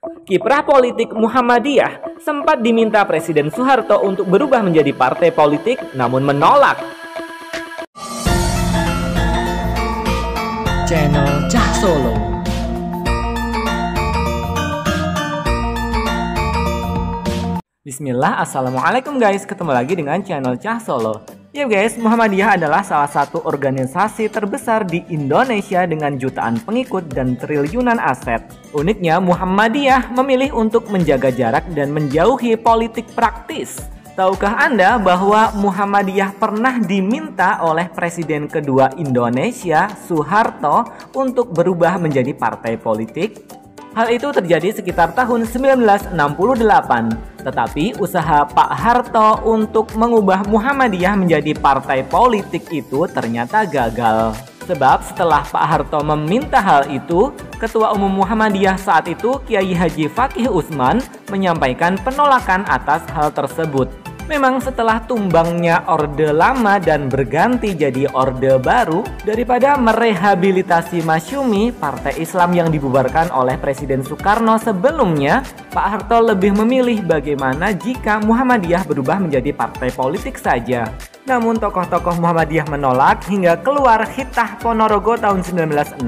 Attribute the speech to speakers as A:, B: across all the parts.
A: Kiprah politik Muhammadiyah sempat diminta Presiden Soeharto untuk berubah menjadi partai politik, namun menolak.
B: Channel Cah Solo.
A: Bismillah, assalamualaikum guys, ketemu lagi dengan channel Cah Solo. Ya guys, Muhammadiyah adalah salah satu organisasi terbesar di Indonesia dengan jutaan pengikut dan triliunan aset. Uniknya, Muhammadiyah memilih untuk menjaga jarak dan menjauhi politik praktis. Tahukah Anda bahwa Muhammadiyah pernah diminta oleh Presiden kedua Indonesia, Soeharto, untuk berubah menjadi partai politik? Hal itu terjadi sekitar tahun 1968, tetapi usaha Pak Harto untuk mengubah Muhammadiyah menjadi partai politik itu ternyata gagal. Sebab setelah Pak Harto meminta hal itu, Ketua Umum Muhammadiyah saat itu Kiai Haji Fakih Usman menyampaikan penolakan atas hal tersebut. Memang setelah tumbangnya Orde Lama dan berganti jadi Orde Baru, daripada merehabilitasi Masyumi, partai Islam yang dibubarkan oleh Presiden Soekarno sebelumnya, Pak Harto lebih memilih bagaimana jika Muhammadiyah berubah menjadi partai politik saja. Namun tokoh-tokoh Muhammadiyah menolak hingga keluar Hitah Ponorogo tahun 1969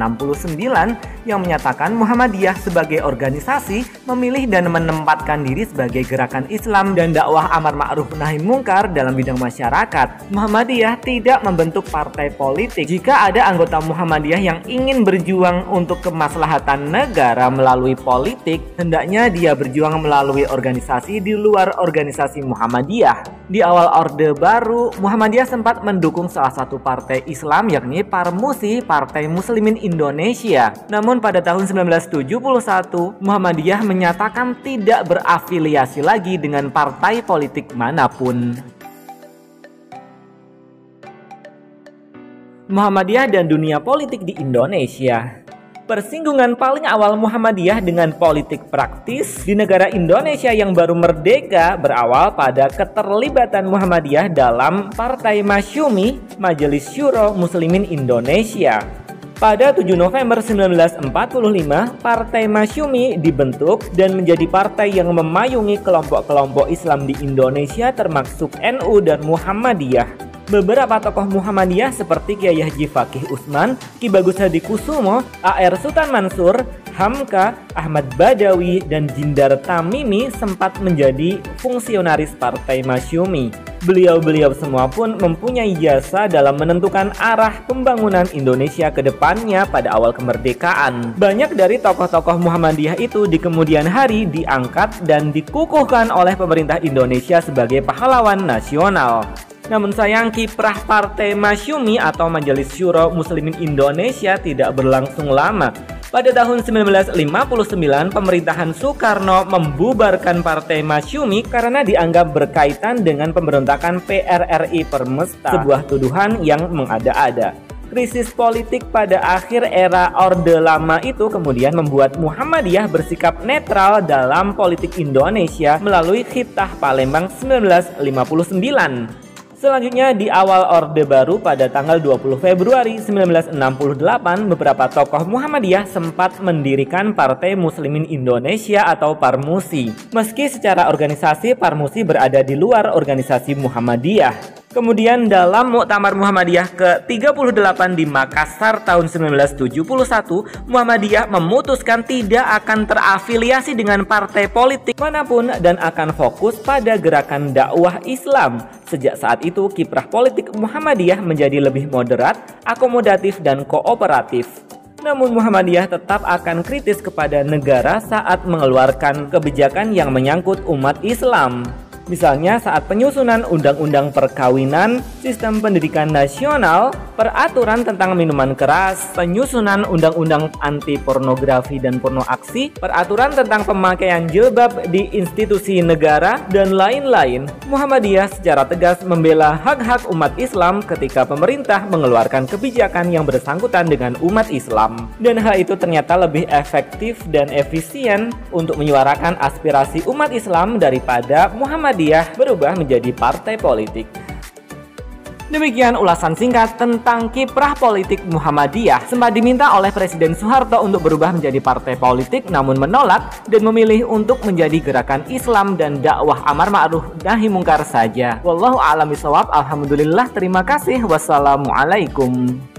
A: yang menyatakan Muhammadiyah sebagai organisasi memilih dan menempatkan diri sebagai gerakan Islam dan dakwah amar ma'ruf nahi mungkar dalam bidang masyarakat. Muhammadiyah tidak membentuk partai politik. Jika ada anggota Muhammadiyah yang ingin berjuang untuk kemaslahatan negara melalui politik, hendaknya dia berjuang melalui organisasi di luar organisasi Muhammadiyah. Di awal Orde Baru, Muhammadiyah sempat mendukung salah satu partai Islam yakni Parmusi, Partai Muslimin Indonesia. Namun pada tahun 1971, Muhammadiyah menyatakan tidak berafiliasi lagi dengan partai politik manapun. Muhammadiyah dan dunia politik di Indonesia. Persinggungan paling awal Muhammadiyah dengan politik praktis di negara Indonesia yang baru merdeka berawal pada keterlibatan Muhammadiyah dalam Partai Masyumi, Majelis Syuro Muslimin Indonesia. Pada 7 November 1945, Partai Masyumi dibentuk dan menjadi partai yang memayungi kelompok-kelompok Islam di Indonesia termasuk NU dan Muhammadiyah. Beberapa tokoh Muhammadiyah seperti Kiai Haji Fakih Usman, Ki Bagus Hadikusumo, A.R. Sultan Mansur, Hamka, Ahmad Badawi, dan Jindar Tamimi sempat menjadi fungsionaris Partai Masyumi. Beliau-beliau semua pun mempunyai jasa dalam menentukan arah pembangunan Indonesia ke depannya pada awal kemerdekaan. Banyak dari tokoh-tokoh Muhammadiyah itu di kemudian hari diangkat dan dikukuhkan oleh pemerintah Indonesia sebagai pahlawan nasional. Namun sayang, kiprah Partai Masyumi atau Majelis Syuro Muslimin Indonesia tidak berlangsung lama. Pada tahun 1959, pemerintahan Soekarno membubarkan Partai Masyumi karena dianggap berkaitan dengan pemberontakan PRRI Permesta, sebuah tuduhan yang mengada-ada. Krisis politik pada akhir era Orde Lama itu kemudian membuat Muhammadiyah bersikap netral dalam politik Indonesia melalui Hitah Palembang 1959. Selanjutnya di awal Orde Baru pada tanggal 20 Februari 1968, beberapa tokoh Muhammadiyah sempat mendirikan Partai Muslimin Indonesia atau Parmusi. Meski secara organisasi Parmusi berada di luar organisasi Muhammadiyah. Kemudian dalam Muktamar Muhammadiyah ke-38 di Makassar tahun 1971, Muhammadiyah memutuskan tidak akan terafiliasi dengan partai politik manapun dan akan fokus pada gerakan dakwah Islam. Sejak saat itu, kiprah politik Muhammadiyah menjadi lebih moderat, akomodatif, dan kooperatif. Namun Muhammadiyah tetap akan kritis kepada negara saat mengeluarkan kebijakan yang menyangkut umat Islam. Misalnya saat penyusunan undang-undang perkawinan, sistem pendidikan nasional, peraturan tentang minuman keras, penyusunan undang-undang anti pornografi dan porno aksi, peraturan tentang pemakaian jilbab di institusi negara, dan lain-lain. Muhammadiyah secara tegas membela hak-hak umat Islam ketika pemerintah mengeluarkan kebijakan yang bersangkutan dengan umat Islam. Dan hal itu ternyata lebih efektif dan efisien untuk menyuarakan aspirasi umat Islam daripada Muhammadiyah berubah menjadi partai politik. Demikian ulasan singkat tentang kiprah politik Muhammadiyah sempat diminta oleh Presiden Soeharto untuk berubah menjadi partai politik, namun menolak dan memilih untuk menjadi gerakan Islam dan dakwah amar ma'ruf nahi mungkar saja. Wallahu a'lam bishawab. Alhamdulillah, terima kasih. Wassalamualaikum.